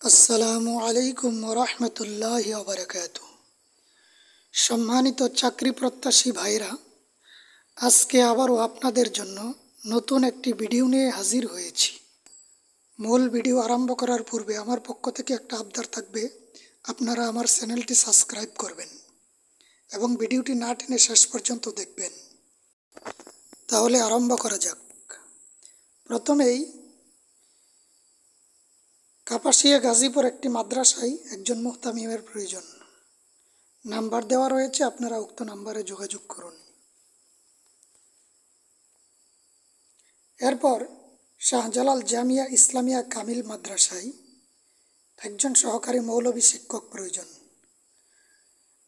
আসসালামু আলাইকুম রহমতুল্লাহি ওবরাকাতু। সম্মানিত চাকরি প্রত্যাশী ভাইরা, আজকে আবারও আপনাদের জন্য নতুন একটি ভিডিও নিয়ে হাজির হয়েছি। মূল ভিডিও আরম্ভ করার পূর্বে আমার পক্ষ থেকে একটা আবদার থাকবে, আপনারা আমার চ্যানেলটি সাবস্ক্রাইব করবেন এবং ভিডিওটি না টেনে শেষ পর্যন্ত দেখবেন। তাহলে আরম্ভ করা যাক। প্রথমেই কাপাসিয়া গাজীপুর একটি মাদ্রাসায় একজন মুহতামিমের প্রয়োজন। নাম্বার দেওয়া রয়েছে, আপনারা উক্ত নাম্বারে যোগাযোগ করুন। এরপর শাহজালাল জামিয়া ইসলামিয়া কামিল মাদ্রাসায় একজন সহকারী মৌলভী শিক্ষক প্রয়োজন।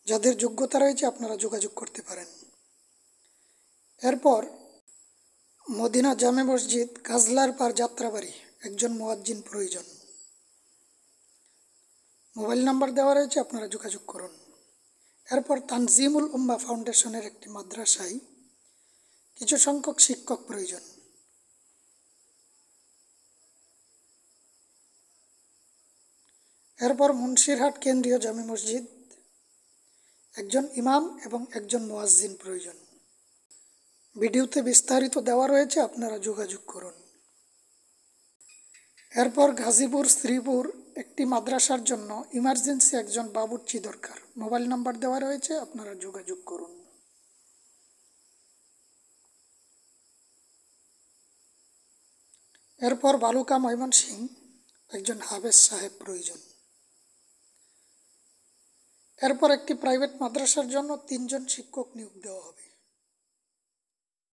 যাদের যোগ্যতা রয়েছে আপনারা যোগাযোগ করতে পারেন। এরপর মদিনা জামে মসজিদ কাজলার পার যাত্রাবাড়ি একজন মুয়াজ্জিন প্রয়োজন। মোবাইল নাম্বার দেওয়া রয়েছে, আপনারা যোগাযোগ করুন। এরপর তানজিমুল উম্মা ফাউন্ডেশনের একটি মাদ্রাসায় কিছু সংখ্যক শিক্ষক প্রয়োজন। এরপর মুন্সিরহাট কেন্দ্রীয় জামে মসজিদ একজন ইমাম এবং একজন মুয়াজ্জিন প্রয়োজন। ভিডিওতে বিস্তারিত দেওয়া রয়েছে, আপনারা যোগাযোগ করুন। এরপর গাজীপুর শ্রীপুর একটি মাদ্রাসার জন্য ইমার্জেন্সি একজন বাবুর্চি দরকার। মোবাইল নাম্বার দেওয়া রয়েছে, আপনারা যোগাযোগ করুন। এরপর বালুকা ময়মনসিংহ একজন হাফেজ সাহেব প্রয়োজন। এরপর একটি প্রাইভেট মাদ্রাসার জন্য 3 জন শিক্ষক নিয়োগ দেওয়া হবে।